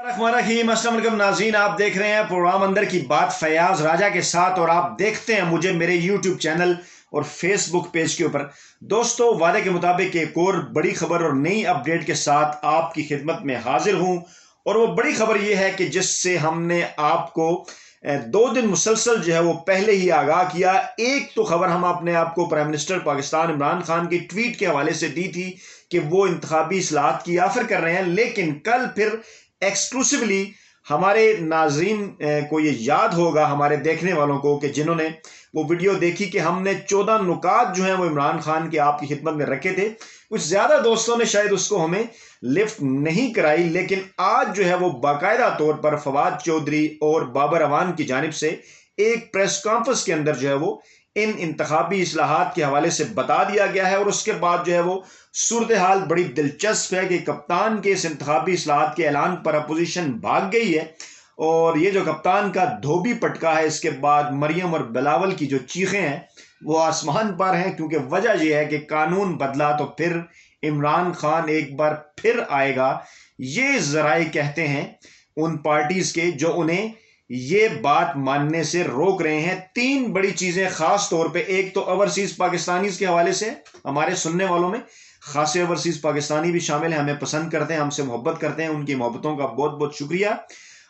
अस्सलाम वालेकुम नाज़रीन, आप देख रहे हैं प्रोग्राम अंदर की बात फैयाज राजा के साथ और आप देखते हैं मुझे मेरे यूट्यूब चैनल और फेसबुक पेज के ऊपर। दोस्तों, वादे के मुताबिक एक और बड़ी खबर और नई अपडेट के साथ आपकी खिदमत में हाजिर हूं और वो बड़ी खबर ये है कि जिससे हमने आपको 2 दिन मुसलसल जो है वो पहले ही आगाह किया। एक तो खबर हम अपने आपको प्राइम मिनिस्टर पाकिस्तान इमरान खान की ट्वीट के हवाले से दी थी कि वो इंतखाबी इस्लाहात की ऑफर कर रहे हैं, लेकिन कल फिर एक्सक्लूसिवली हमारे नाजरीन को ये याद होगा, हमारे देखने वालों को, कि जिन्होंने वो वीडियो देखी कि हमने 14 नुकात जो हैं वो इमरान खान के आपकी खिदमत में रखे थे। कुछ ज्यादा दोस्तों ने शायद उसको हमें लिफ्ट नहीं कराई, लेकिन आज जो है वो बाकायदा तौर पर फवाद चौधरी और बाबर अवान की जानिब से एक प्रेस कॉन्फ्रेंस के अंदर जो है वो इन इंतखाबी इस्लाहात के हवाले से बता दिया गया है। और उसके बाद जो है वो सूरत हाल बड़ी दिलचस्प है कि कप्तान के इस इंतखाबी इस्लाहात के ऐलान पर अपोजिशन भाग गई है और ये जो कप्तान का धोबी पटका है, इसके बाद मरियम और बिलावल की जो चीखें हैं वो आसमान पर हैं, क्योंकि वजह यह है कि कानून बदला तो फिर इमरान खान एक बार फिर आएगा। ये जराए कहते हैं उन पार्टीज के जो उन्हें ये बात मानने से रोक रहे हैं। 3 बड़ी चीजें खास तौर पे, एक तो ओवरसीज पाकिस्तानीज के हवाले से, हमारे सुनने वालों में खासे ओवरसीज पाकिस्तानी भी शामिल हैं, हमें पसंद करते हैं, हमसे मोहब्बत करते हैं, उनकी मोहब्बतों का बहुत बहुत शुक्रिया।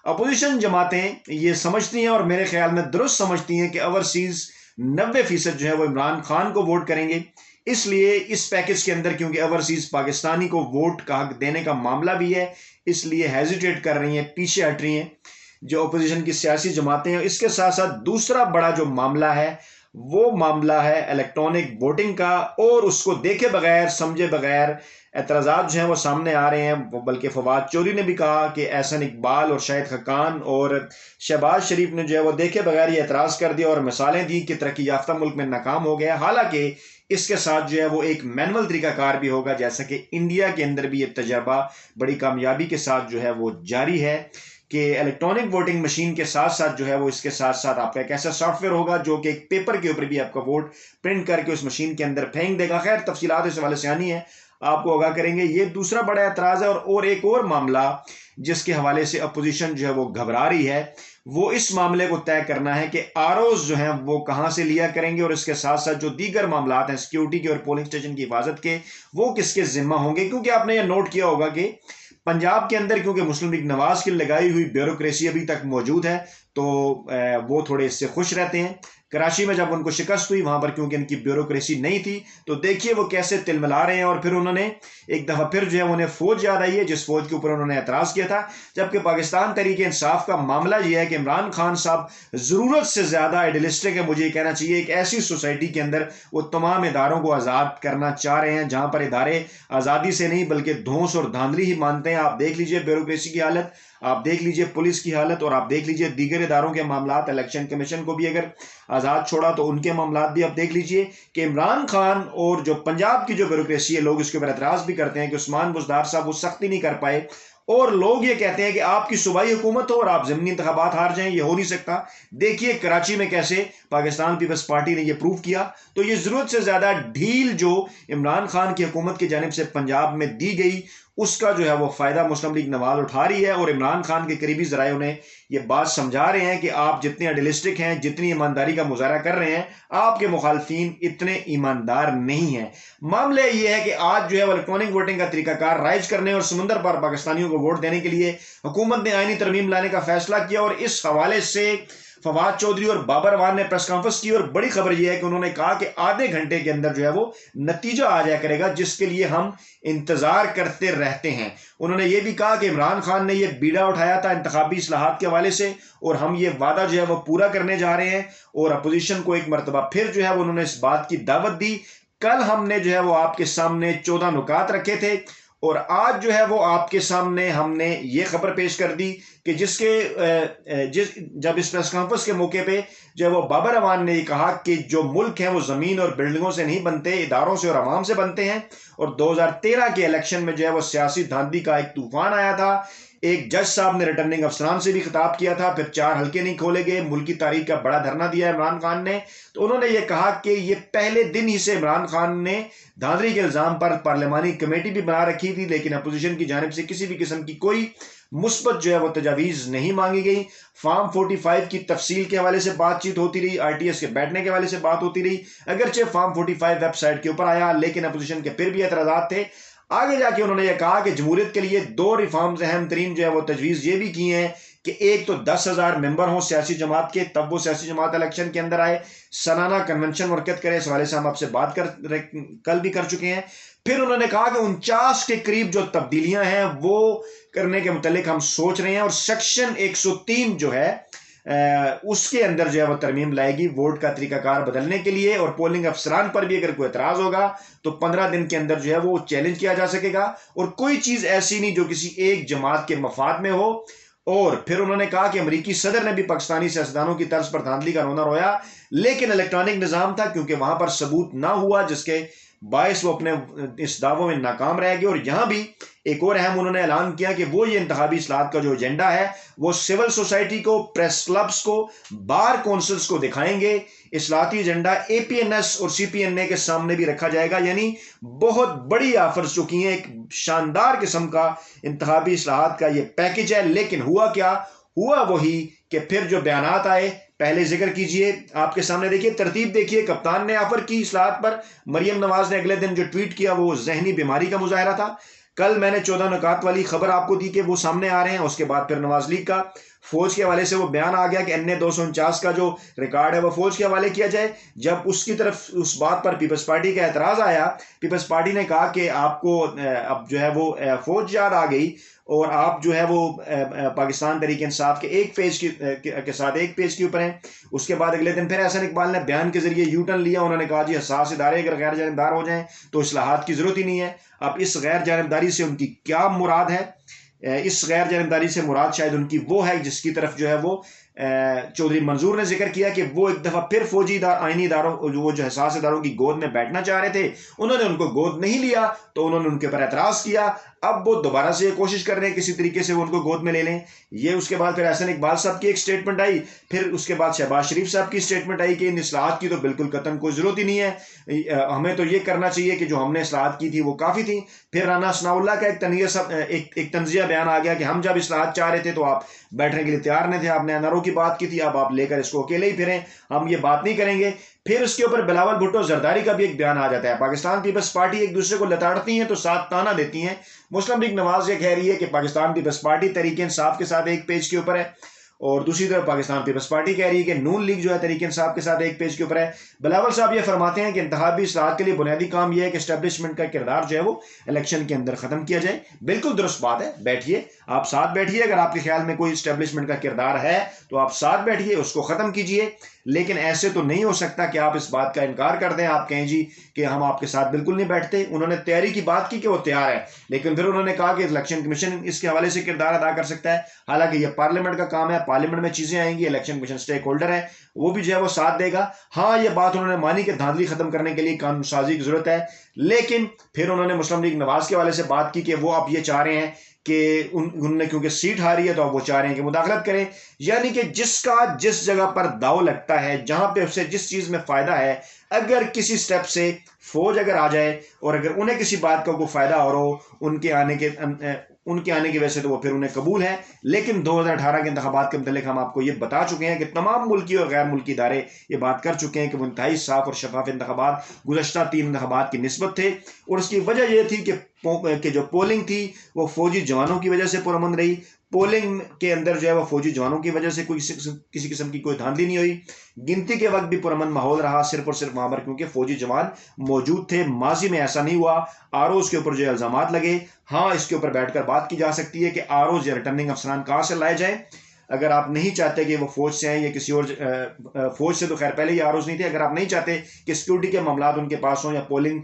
अपोजिशन जमातें ये समझती हैं और मेरे ख्याल में दुरुस्त समझती हैं कि ओवरसीज 90% जो है वो इमरान खान को वोट करेंगे। इसलिए इस पैकेज के अंदर, क्योंकि ओवरसीज पाकिस्तानी को वोट का हक देने का मामला भी है, इसलिए हेजिटेट कर रही हैं, पीछे हट रही हैं जो अपोजिशन की सियासी जमातें हैं। इसके साथ साथ दूसरा बड़ा जो मामला है वो मामला है इलेक्ट्रॉनिक वोटिंग का, और उसको देखे बगैर समझे बगैर एतराज़ात जो हैं वो सामने आ रहे हैं। बल्कि फवाद चौधरी ने भी कहा कि एहसन इकबाल और शाहिद खकान और शहबाज शरीफ ने जो है वो देखे बगैर ये एतराज़ कर दिया और मिसालें दी कि तरक्की याफ्ता मुल्क में नाकाम हो गया। हालांकि इसके साथ जो है वो एक मैनुअल तरीकाकार भी होगा, जैसा कि इंडिया के अंदर भी ये तजर्बा बड़ी कामयाबी के साथ जो है वो जारी है कि इलेक्ट्रॉनिक वोटिंग मशीन के साथ साथ जो है वो इसके साथ साथ आपका एक ऐसा सॉफ्टवेयर होगा जो कि एक पेपर के ऊपर भी आपका वोट प्रिंट करके उस मशीन के अंदर फेंक देगा। खैर, तफसीलात इस हवाले से आनी है, आपको आगाह करेंगे। ये दूसरा बड़ा एतराज है। और एक और मामला जिसके हवाले से अपोजिशन जो है वो घबरा रही है, वो इस मामले को तय करना है कि आरओज जो हैं वो कहां से लिया करेंगे, और इसके साथ साथ जो दीगर मामला हैं सिक्योरिटी के और पोलिंग स्टेशन की हिफाजत के, वो किसके जिम्मा होंगे। क्योंकि आपने ये नोट किया होगा कि पंजाब के अंदर क्योंकि मुस्लिम लीग नवाज की लगाई हुई ब्यूरोक्रेसी अभी तक मौजूद है, तो वो थोड़े इससे खुश रहते हैं। कराची में जब उनको शिकस्त हुई, वहां पर क्योंकि इनकी ब्यूरोक्रेसी नहीं थी, तो देखिए वो कैसे तिलमिला रहे हैं। और फिर उन्होंने एक दफा फिर जो है उन्हें फौज याद आई है, जिस फौज के ऊपर उन्होंने एतराज किया था। जबकि पाकिस्तान तहरीक इंसाफ का मामला यह है कि इमरान खान साहब जरूरत से ज्यादा आइडियलिस्टिक है, मुझे ये कहना चाहिए। एक ऐसी सोसाइटी के अंदर वो तमाम इदारों को आजाद करना चाह रहे हैं जहां पर इदारे आजादी से नहीं बल्कि धौंस और धांधली ही मानते हैं। आप देख लीजिए ब्यूरोक्रेसी की हालत, आप देख लीजिए पुलिस की हालत, और आप देख लीजिए दीगर इदारों के मामला। इलेक्शन कमीशन को भी अगर आजाद छोड़ा तो उनके मामला भी आप देख लीजिए कि इमरान खान और जो पंजाब की जो ब्यूरोक्रेसी है, लोग इसके ऊपर एतराज भी करते हैं कि उस्मान बुज़दार साहब वो सख्ती नहीं कर पाए, और लोग ये कहते हैं कि आपकी सूबाई हुकूमत हो और आप ज़मीनी इंतखाबात हार जाएं, ये हो नहीं सकता। देखिए कराची में कैसे पाकिस्तान पीपल्स पार्टी ने ये प्रूव किया। तो ये जरूरत से ज्यादा ढील जो इमरान खान की हुकूमत की जानिब से पंजाब में दी गई, उसका जो है वो फायदा मुस्लिम लीग नवाज उठा रही है। और इमरान खान के करीबी जराए उन्हें ये बात समझा रहे हैं कि आप जितने आइडियलिस्टिक हैं, जितनी ईमानदारी का मुजाहरा कर रहे हैं, आपके मुखालफीन इतने ईमानदार नहीं हैं। मामला ये है कि आज जो है इलेक्ट्रॉनिक वोटिंग का तरीकाकार राइज करने और समुंदर पर पाकिस्तानियों को वोट देने के लिए हुकूमत ने आईनी तरमीम लाने का फैसला किया। और इस हवाले से फवाद चौधरी और बाबर अवान ने प्रेस कॉन्फ्रेंस की, और बड़ी खबर यह है कि उन्होंने कहा कि आधे घंटे के अंदर जो है वो नतीजा आ जाया करेगा, जिसके लिए हम इंतजार करते रहते हैं। उन्होंने ये भी कहा कि इमरान खान ने ये बीड़ा उठाया था इंतखाबी इस्लाहात के हवाले से, और हम ये वादा जो है वो पूरा करने जा रहे हैं। और अपोजिशन को एक मरतबा फिर जो है वो उन्होंने इस बात की दावत दी। कल हमने जो है वो आपके सामने 14 नुकात रखे थे, और आज जो है वो आपके सामने हमने ये खबर पेश कर दी कि जब इस प्रेस कॉन्फ्रेंस के मौके पे जो है वो बाबर अवान ने कहा कि जो मुल्क है वो जमीन और बिल्डिंगों से नहीं बनते, इदारों से और अवाम से बनते हैं। और 2013 के इलेक्शन में जो है वो सियासी धांधली का एक तूफान आया था, एक जज साहब ने रिटर्निंग अफसरान से भी खिताब किया था, फिर 4 हल्के नहीं खोले गए, मुल्क की तारीख का बड़ा धरना दिया इमरान खान ने। तो उन्होंने ये कहा कि ये पहले दिन ही से इमरान खान ने धांधली के इल्जाम पर पार्लियामानी कमेटी भी बना रखी थी, लेकिन अपोजिशन की जानिब से किसी भी किस्म की कोई मुस्बत जो है वो तजावीज़ नहीं मांगी गई। फार्म 45 की तफसील के हवाले से बातचीत होती रही, आरटीएस के बैठने के हवाले से बात होती रही, अगरचे फार्म 45 वेबसाइट के ऊपर आया, लेकिन अपोजिशन के फिर भी एतराज़ात थे। आगे जाके उन्होंने ये कहा कि जमहूरियत के लिए 2 रिफॉर्म्स अहम तरीन जो है वो तजवीज़ ये भी की हैं कि एक तो 10,000 मेंबर हों सियासी जमात के, तब वो सियासी जमात इलेक्शन के अंदर आए, सालाना कन्वेंशन मुनक्किद करे। इस हवाले से हम आपसे बात कल भी कर चुके हैं। फिर उन्होंने कहा कि 49 के करीब जो तब्दीलियां हैं वो करने के मुतालिक हम सोच रहे हैं, और सेक्शन 103 जो है उसके अंदर जो है वो तरमीम लाएगी वोट का तरीकाकार बदलने के लिए, और पोलिंग अफसरान पर भी अगर कोई एतराज होगा तो 15 दिन के अंदर जो है वो चैलेंज किया जा सकेगा, और कोई चीज ऐसी नहीं जो किसी एक जमात के मफाद में हो। और फिर उन्होंने कहा कि अमरीकी सदर ने भी पाकिस्तानी सियासतदानों की तर्ज पर धांधली का रोना रोया, लेकिन इलेक्ट्रॉनिक निजाम था, क्योंकि वहां पर सबूत ना हुआ, जिसके बायस वो अपने इस दावों में नाकाम रह गए। और यहां भी एक और अहम उन्होंने ऐलान किया कि वो ये इंतखाबी इस्लाहात का जो एजेंडा है वो सिविल सोसाइटी को, प्रेस क्लब्स को, बार काउंसिल्स को दिखाएंगे। इस्लाहाती एजेंडा एपीएनएस और सीपीएनए के सामने भी रखा जाएगा। यानी बहुत बड़ी ऑफर्स जो की हैं, एक शानदार किस्म का इंतखाबी इस्लाहात का ये पैकेज है। लेकिन हुआ क्या? हुआ वही कि फिर जो बयानात आए, पहले जिक्र कीजिए, आपके सामने देखिए, तरतीब देखिए। कप्तान ने ऑफर की इस्लाहात पर, मरियम नवाज ने अगले दिन जो ट्वीट किया वो जहनी बीमारी का मुजाहरा था। कल मैंने 14 नुकात वाली खबर आपको दी कि वो सामने आ रहे हैं। उसके बाद फिर नवाज लीग का फौज के हवाले से वो बयान आ गया कि NA 249 का जो रिकॉर्ड है वो फौज के हवाले किया जाए। जब उसकी तरफ उस बात पर पीपल्स पार्टी का एतराज आया, पीपल्स पार्टी ने कहा कि आपको अब जो है वो फौज याद आ गई, और आप जो है वो पाकिस्तान तहरीक इंसाफ के एक पेज के साथ एक पेज के ऊपर हैं। उसके बाद अगले दिन फिर एहसन इकबाल ने बयान के जरिए यू टर्न लिया। उन्होंने कहा जी हसास इदारे अगर गैर जानिबदार हो जाएं तो इस्लाहात की जरूरत ही नहीं है। अब इस गैर जानिबदारी से उनकी क्या मुराद है? इस गैर जानिबदारी से मुराद शायद उनकी वो है जिसकी तरफ जो है वो चौधरी मंजूर ने जिक्र किया कि वो एक दफा फिर फौजी आईनी इदारों, वो जो हसास इदारों की गोद में बैठना चाह रहे थे, उन्होंने उनको गोद नहीं लिया तो उन्होंने उनके ऊपर एतराज किया। अब वो दोबारा से कोशिश कर रहे हैं किसी तरीके से वो उनको गोद में ले लें। ये उसके बाद फिर एहसन इकबाल साहब की एक स्टेटमेंट आई, फिर उसके बाद शहबाज शरीफ साहब की स्टेटमेंट आई कि इन इस्लाहात की तो बिल्कुल कतन कोई जरूरत ही नहीं है, हमें तो ये करना चाहिए कि जो हमने इस्लाहात की थी वो काफी थी। फिर राना सनाउल्लाह का एक तंजिया बयान आ गया कि हम जब इस्लाहात चाह रहे थे तो आप बैठने के लिए तैयार नहीं थे, आपने अनारों की बात की थी, अब आप लेकर इसको अकेले ही फिरें, हम ये बात नहीं करेंगे। फिर उसके ऊपर बिलावल भुट्टो जरदारी का भी एक बयान आ जाता है। पाकिस्तान पीपल्स पार्टी एक दूसरे को लताड़ती हैं तो साथ ताना देती हैं। मुस्लिम लीग नवाज ये कह रही है कि पाकिस्तान पीपल्स पार्टी तहरीक इंसाफ के साथ एक पेज के ऊपर है, और दूसरी तरफ पाकिस्तान पीपल्स पार्टी कह रही है कि नून लीग जो है तहरीक इंसाफ के साथ एक पेज के ऊपर है। बिलावल साहब ये फरमाते हैं कि इंतखाबी इस्लाहात के लिए बुनियादी काम यह है कि एस्टेब्लिशमेंट का किरदार जो है वो इलेक्शन के अंदर खत्म किया जाए। बिल्कुल दुरुस्त बात है, बैठिए, आप साथ बैठिए। अगर आपके ख्याल में कोई एस्टेब्लिशमेंट का किरदार है तो आप साथ बैठिए, उसको खत्म कीजिए। लेकिन ऐसे तो नहीं हो सकता कि आप इस बात का इनकार कर दें, आप कहें जी कि हम आपके साथ बिल्कुल नहीं बैठते। उन्होंने तैयारी की बात की कि वो तैयार है, लेकिन फिर उन्होंने कहा कि इलेक्शन कमीशन इसके हवाले से किरदार अदा कर सकता है। हालांकि ये पार्लियामेंट का काम है, पार्लियामेंट में चीजें आएंगी, इलेक्शन कमीशन स्टेक होल्डर है, वो भी जो है वो साथ देगा। हाँ, ये बात उन्होंने मानी कि धांधली खत्म करने के लिए कानून साजी की जरूरत है, लेकिन फिर उन्होंने मुस्लिम लीग नवाज के हवाले से बात की कि वो अब ये चाह रहे हैं कि उनने क्योंकि सीट हारी है तो अब वो चाह रहे हैं कि मुदाखलत करें। यानी कि जिसका जिस जगह पर दाव लगता है, जहां पे उसे जिस चीज में फायदा है, अगर किसी स्टेप से फौज अगर आ जाए और अगर उन्हें किसी बात का कोई फायदा हो रहा हो उनके आने की वजह से, तो वो फिर उन्हें कबूल है। लेकिन 2018 के इंतखाबात के मतलब हम आपको ये बता चुके हैं कि तमाम मुल्की और गैर मुल्की इदारे ये बात कर चुके हैं कि वो इंतहाई साफ और शफाफ इंतखाबात गुज़श्ता 3 इंतखाबात की निस्बत थे, और उसकी वजह यह थी कि जो पोलिंग थी वो फौजी जवानों की वजह से पुरअमन रही। पोलिंग के अंदर जो है वो फौजी जवानों की वजह से किसी किस्म की कोई धांधली नहीं हुई। गिनती के वक्त भी पुरअमन माहौल रहा, सिर्फ और सिर्फ वहां पर क्योंकि फौजी जवान मौजूद थे। माजी में ऐसा नहीं हुआ। आरओज के ऊपर जो इल्जामात लगे, हाँ, इसके ऊपर बैठकर बात की जा सकती है कि आरओज या रिटर्निंग अफसरान कहाँ से लाए जाए। अगर आप नहीं चाहते कि वो फौज से आए या किसी और फौज से, तो खैर पहले ही आरओज नहीं थे, अगर आप नहीं चाहते कि सिक्योरिटी के मामला उनके पास हों या पोलिंग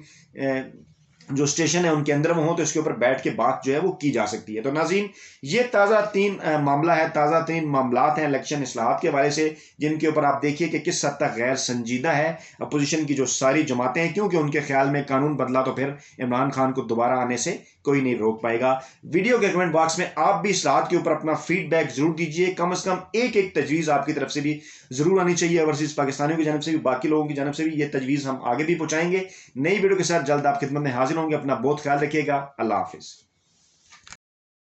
जो स्टेशन है उनके अंदर वो हो तो इसके ऊपर बैठ के बात जो है वो की जा सकती है। तो नाज़रीन, ये ताज़ा तीन मामला है, ताज़ा तीन मामलात हैं इलेक्शन इस्लाहात के हवाले से, जिनके ऊपर आप देखिए कि किस हद तक गैर संजीदा है अपोजिशन की जो सारी जमातें हैं, क्योंकि उनके ख्याल में कानून बदला तो फिर इमरान खान को दोबारा आने से कोई नहीं रोक पाएगा। वीडियो के कमेंट बॉक्स में आप भी इस्लाहात के ऊपर अपना फीडबैक जरूर दीजिए, कम से कम एक एक तजवीज़ आपकी तरफ से भी जरूर आनी चाहिए, ओवरसीज़ पाकिस्तानियों की जानब से भी, बाकी लोगों की जानब से भी। ये तजवीज़ हम आगे भी पहुंचाएंगे। नई वीडियो के साथ जल्द आपकी खिदमत में हाजिर होंगे। अपना बहुत ख्याल रखिएगा। अल्लाह हाफिज़।